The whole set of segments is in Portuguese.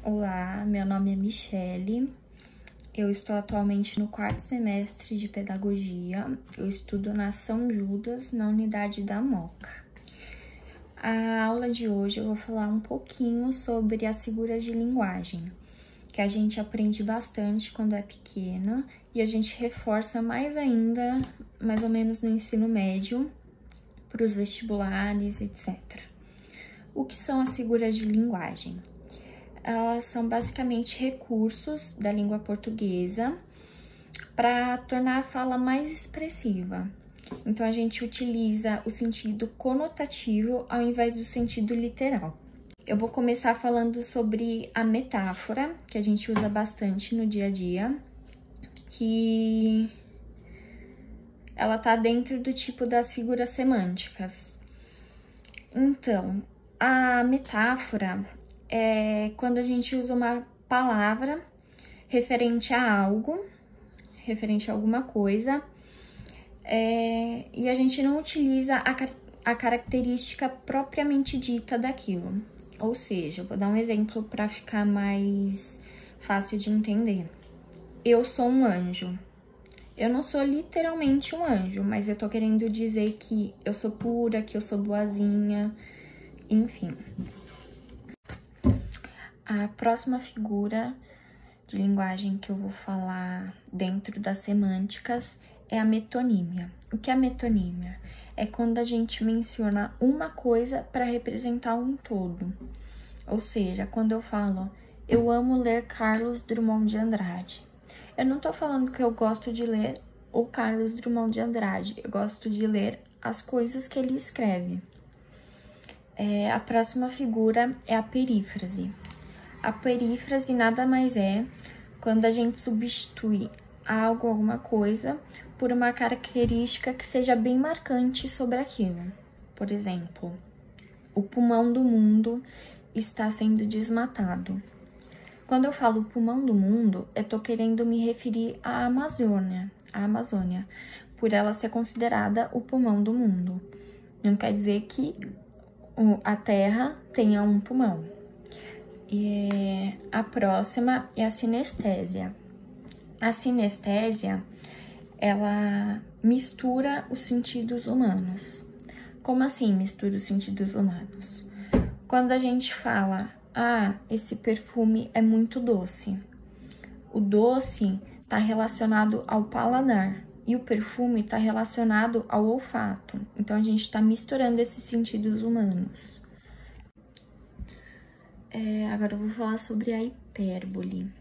Olá, meu nome é Michele, eu estou atualmente no 4º semestre de Pedagogia, eu estudo na São Judas, na unidade da Moca. A aula de hoje eu vou falar um pouquinho sobre as figuras de linguagem, que a gente aprende bastante quando é pequena e a gente reforça mais ainda, mais ou menos no ensino médio, para os vestibulares, etc. O que são as figuras de linguagem? Elas são basicamente recursos da língua portuguesa para tornar a fala mais expressiva. Então, a gente utiliza o sentido conotativo ao invés do sentido literal. Eu vou começar falando sobre a metáfora, que a gente usa bastante no dia a dia, que ela tá dentro do tipo das figuras semânticas. Então, a metáfora é quando a gente usa uma palavra referente a algo, referente a alguma coisa, e a gente não utiliza a característica propriamente dita daquilo. Ou seja, eu vou dar um exemplo para ficar mais fácil de entender. Eu sou um anjo. Eu não sou literalmente um anjo, mas eu tô querendo dizer que eu sou pura, que eu sou boazinha, enfim. A próxima figura de linguagem que eu vou falar dentro das semânticas é a metonímia. O que é a metonímia? É quando a gente menciona uma coisa para representar um todo. Ou seja, quando eu falo, eu amo ler Carlos Drummond de Andrade. Eu não tô falando que eu gosto de ler o Carlos Drummond de Andrade, eu gosto de ler as coisas que ele escreve. A próxima figura é a perífrase. A perífrase nada mais é quando a gente substitui algo, alguma coisa, por uma característica que seja bem marcante sobre aquilo. Por exemplo, o pulmão do mundo está sendo desmatado. Quando eu falo pulmão do mundo, eu tô querendo me referir à Amazônia, por ela ser considerada o pulmão do mundo. Não quer dizer que a Terra tenha um pulmão. E a próxima é a sinestésia. A sinestésia, ela mistura os sentidos humanos. Como assim mistura os sentidos humanos? Quando a gente fala, esse perfume é muito doce. O doce está relacionado ao paladar e o perfume está relacionado ao olfato. Então, a gente está misturando esses sentidos humanos. Agora eu vou falar sobre a hipérbole.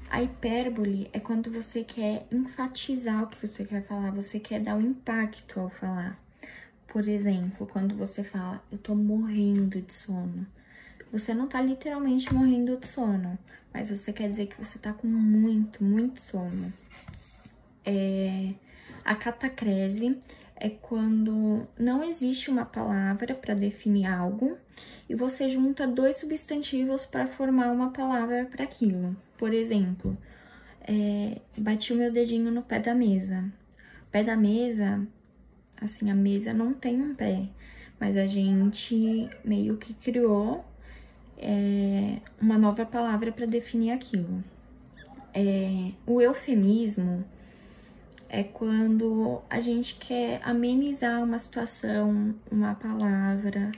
A hipérbole é quando você quer enfatizar o que você quer falar, você quer dar um impacto ao falar. Por exemplo, quando você fala, eu tô morrendo de sono. Você não tá literalmente morrendo de sono, mas você quer dizer que você tá com muito, muito sono. A catacrese é quando não existe uma palavra para definir algo e você junta dois substantivos para formar uma palavra para aquilo. Por exemplo, bati o meu dedinho no pé da mesa. Pé da mesa, assim, a mesa não tem um pé, mas a gente meio que criou uma nova palavra para definir aquilo. O eufemismo é quando a gente quer amenizar uma situação, uma palavra,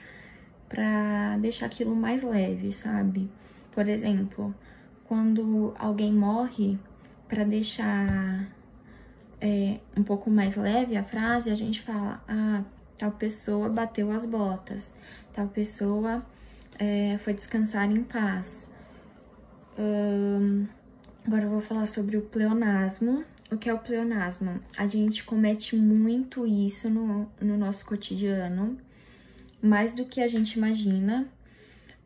para deixar aquilo mais leve, sabe? Por exemplo, quando alguém morre, para deixar um pouco mais leve a frase, a gente fala, tal pessoa bateu as botas, tal pessoa foi descansar em paz. Agora eu vou falar sobre o pleonasmo. O que é o pleonasmo? A gente comete muito isso no nosso cotidiano, mais do que a gente imagina.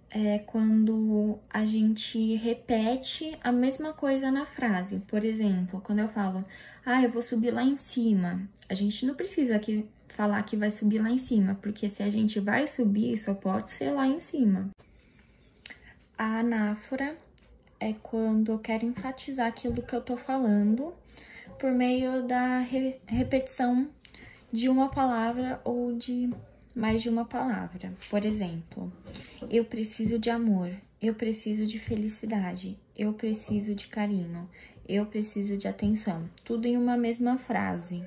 É quando a gente repete a mesma coisa na frase. Por exemplo, quando eu falo, eu vou subir lá em cima. A gente não precisa falar que vai subir lá em cima, porque se a gente vai subir, só pode ser lá em cima. A anáfora é quando eu quero enfatizar aquilo que eu tô falando por meio da repetição de uma palavra ou de mais de uma palavra. Por exemplo, eu preciso de amor, eu preciso de felicidade, eu preciso de carinho, eu preciso de atenção. Tudo em uma mesma frase.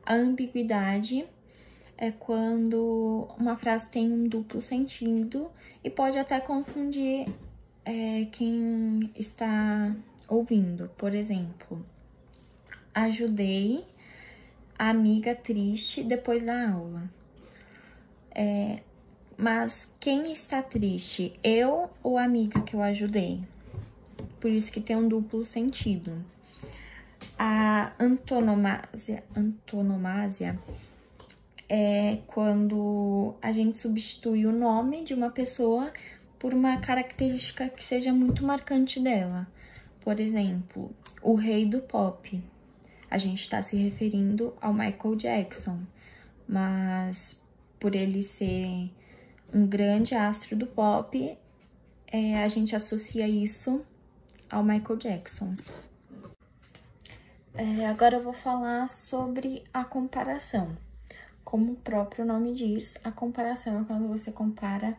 A ambiguidade é quando uma frase tem um duplo sentido e pode até confundir quem está ouvindo. Por exemplo, ajudei a amiga triste depois da aula. Mas quem está triste? Eu ou a amiga que eu ajudei? Por isso que tem um duplo sentido. A antonomásia é quando a gente substitui o nome de uma pessoa por uma característica que seja muito marcante dela. Por exemplo, o rei do pop. A gente está se referindo ao Michael Jackson, mas por ele ser um grande astro do pop, a gente associa isso ao Michael Jackson. Agora eu vou falar sobre a comparação. Como o próprio nome diz, a comparação é quando você compara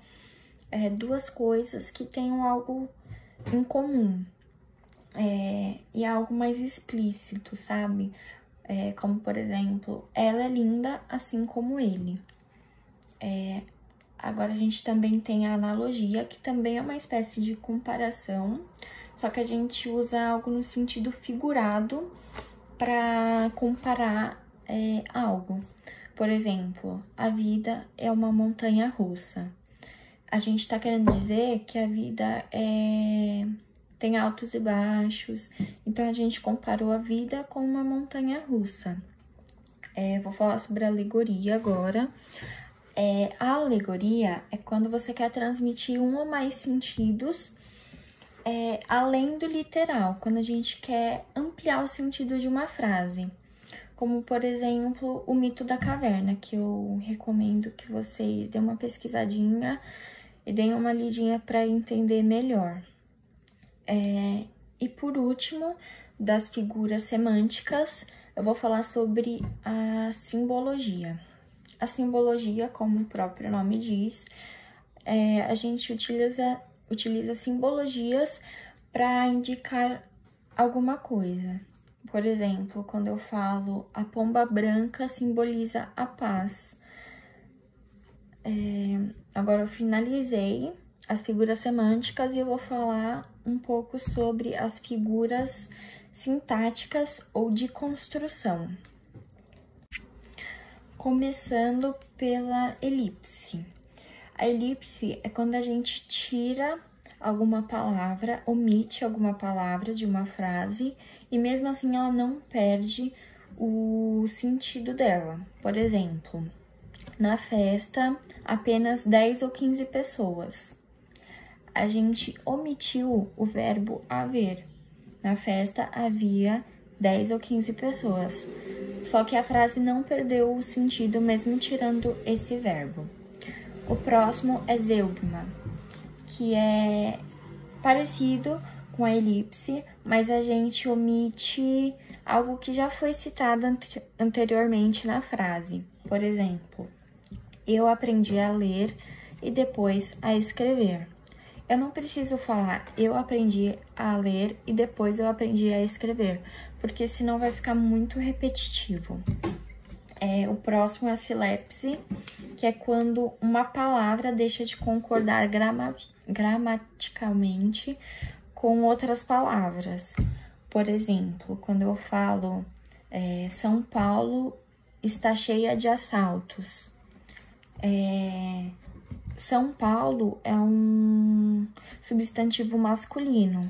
duas coisas que tenham algo em comum. E algo mais explícito, sabe? Como, por exemplo, ela é linda assim como ele. Agora, a gente também tem a analogia, que também é uma espécie de comparação, só que a gente usa algo no sentido figurado para comparar algo. Por exemplo, a vida é uma montanha russa. A gente tá querendo dizer que a vida tem altos e baixos, então a gente comparou a vida com uma montanha russa. Vou falar sobre a alegoria agora. A alegoria é quando você quer transmitir um ou mais sentidos além do literal, quando a gente quer ampliar o sentido de uma frase. Como, por exemplo, o mito da caverna, que eu recomendo que vocês dêem uma pesquisadinha e deem uma lidinha para entender melhor. E por último, das figuras semânticas, eu vou falar sobre a simbologia. A simbologia, como o próprio nome diz, a gente utiliza simbologias para indicar alguma coisa. Por exemplo, quando eu falo a pomba branca simboliza a paz. Agora eu finalizei as figuras semânticas e eu vou falar um pouco sobre as figuras sintáticas ou de construção. Começando pela elipse. A elipse é quando a gente tira alguma palavra, omite alguma palavra de uma frase e mesmo assim ela não perde o sentido dela. Por exemplo, na festa, apenas 10 ou 15 pessoas. A gente omitiu o verbo haver. Na festa havia 10 ou 15 pessoas. Só que a frase não perdeu o sentido mesmo tirando esse verbo. O próximo é zeugma, que é parecido com a elipse, mas a gente omite algo que já foi citado anteriormente na frase. Por exemplo, eu aprendi a ler e depois a escrever. Eu não preciso falar eu aprendi a ler e depois eu aprendi a escrever, porque senão vai ficar muito repetitivo. O próximo é a silepse, que é quando uma palavra deixa de concordar gramaticalmente com outras palavras. Por exemplo, quando eu falo São Paulo está cheia de assaltos. São Paulo é um substantivo masculino,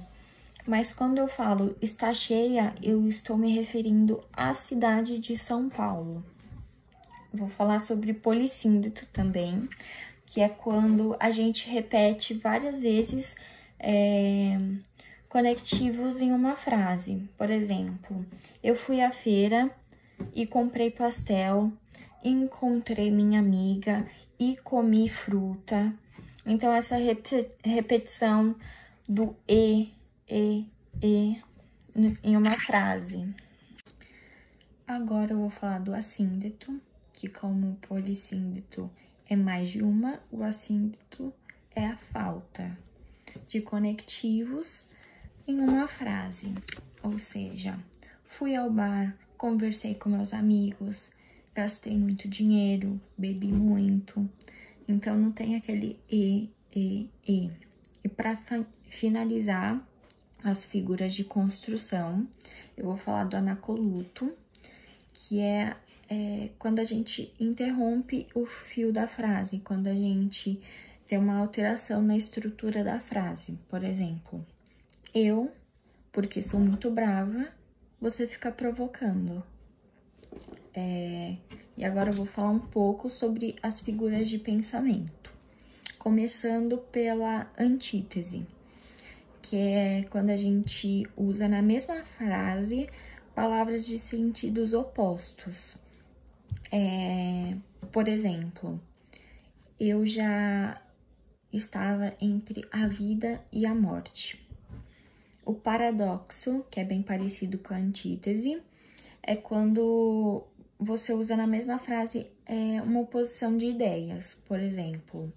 mas quando eu falo está cheia, eu estou me referindo à cidade de São Paulo. Vou falar sobre polissíndeto também, que é quando a gente repete várias vezes conectivos em uma frase. Por exemplo, eu fui à feira e comprei pastel, encontrei minha amiga e comi fruta. Então, essa repetição do e em uma frase. Agora eu vou falar do assíndeto, que como polissíndito é mais de uma, o assíndito é a falta de conectivos em uma frase. Ou seja, fui ao bar, conversei com meus amigos, gastei muito dinheiro, bebi muito. Então, não tem aquele e. E para finalizar as figuras de construção, eu vou falar do anacoluto, que é quando a gente interrompe o fio da frase, quando a gente tem uma alteração na estrutura da frase. Por exemplo, eu, porque sou muito brava, você fica provocando. E agora eu vou falar um pouco sobre as figuras de pensamento. Começando pela antítese, que é quando a gente usa na mesma frase palavras de sentidos opostos. Por exemplo, eu já estava entre a vida e a morte. O paradoxo, que é bem parecido com a antítese, é quando você usa na mesma frase uma oposição de ideias. Por exemplo,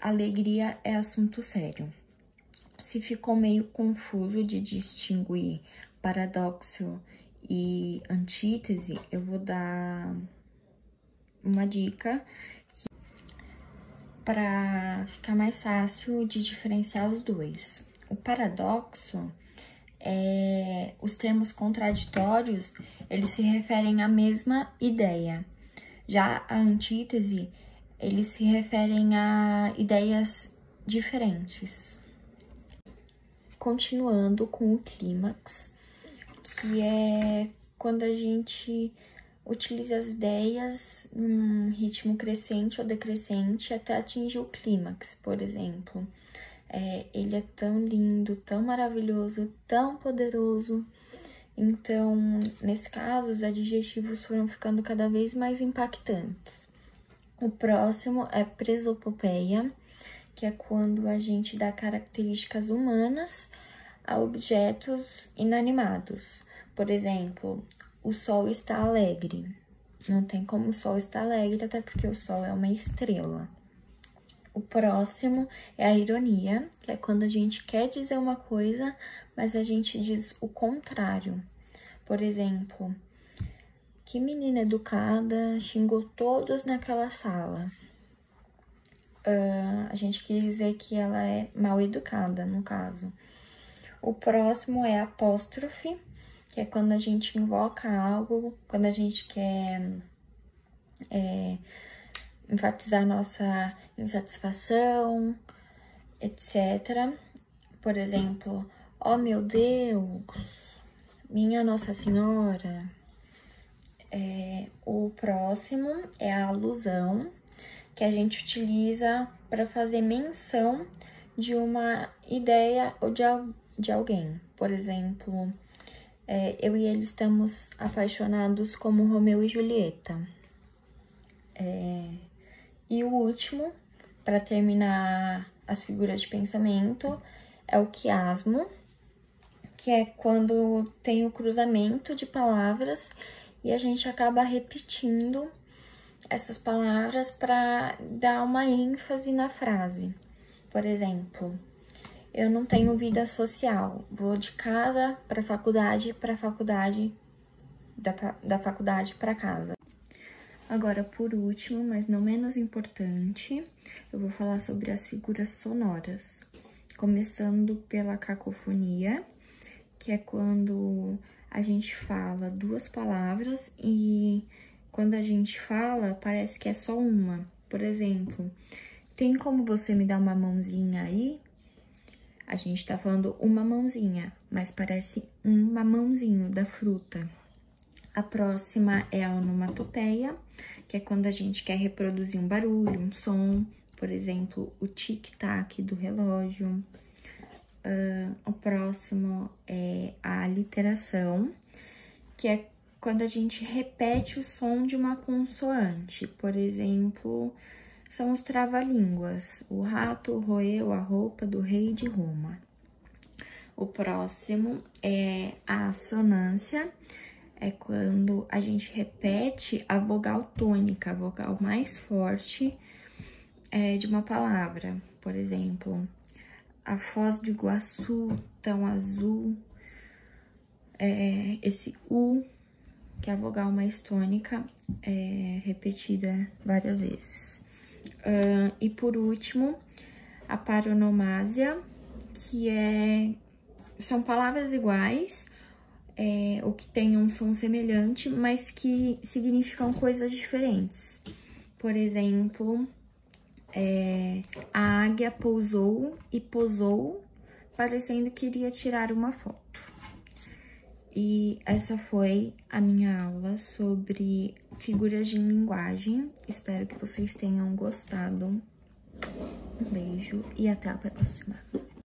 alegria é assunto sério. Se ficou meio confuso de distinguir paradoxo e antítese, eu vou dar uma dica para ficar mais fácil de diferenciar os dois. O paradoxo os termos contraditórios, eles se referem à mesma ideia. Já a antítese, eles se referem a ideias diferentes. Continuando com o clímax, que é quando a gente utiliza as ideias num ritmo crescente ou decrescente até atingir o clímax, por exemplo. Ele é tão lindo, tão maravilhoso, tão poderoso. Então, nesse caso, os adjetivos foram ficando cada vez mais impactantes. O próximo é presopopeia, que é quando a gente dá características humanas a objetos inanimados. Por exemplo, o sol está alegre. Não tem como o sol estar alegre, até porque o sol é uma estrela. O próximo é a ironia, que é quando a gente quer dizer uma coisa, mas a gente diz o contrário. Por exemplo, que menina educada xingou todos naquela sala. A gente quis dizer que ela é mal educada, no caso. O próximo é apóstrofe, que é quando a gente invoca algo, quando a gente quer enfatizar nossa insatisfação, etc. Por exemplo, oh meu Deus, minha Nossa Senhora. O próximo é a alusão, que a gente utiliza para fazer menção de uma ideia ou de alguém. Por exemplo, eu e ele estamos apaixonados como Romeu e Julieta. E o último, para terminar as figuras de pensamento, é o quiasmo, que é quando tem o cruzamento de palavras e a gente acaba repetindo essas palavras para dar uma ênfase na frase. Por exemplo, eu não tenho vida social, vou de casa para faculdade, da faculdade para casa. Agora, por último, mas não menos importante, eu vou falar sobre as figuras sonoras, começando pela cacofonia, que é quando a gente fala duas palavras e quando a gente fala, parece que é só uma. Por exemplo, tem como você me dar uma mãozinha aí? A gente tá falando uma mãozinha, mas parece um mamãozinho da fruta. A próxima é a onomatopeia, que é quando a gente quer reproduzir um barulho, um som, por exemplo, o tic-tac do relógio. O próximo é a aliteração, que é quando a gente repete o som de uma consoante. Por exemplo, são os trava-línguas, o rato roeu a roupa do rei de Roma. O próximo é a assonância, é quando a gente repete a vogal tônica, a vogal mais forte de uma palavra. Por exemplo, a Foz do Iguaçu, tão azul. Esse U, que é a vogal mais tônica, repetida várias vezes. E por último, a paronomásia, que são palavras iguais, ou que têm um som semelhante, mas que significam coisas diferentes. Por exemplo, a águia pousou e posou, parecendo que iria tirar uma foto. E essa foi a minha aula sobre figuras de linguagem. Espero que vocês tenham gostado. Um beijo e até a próxima.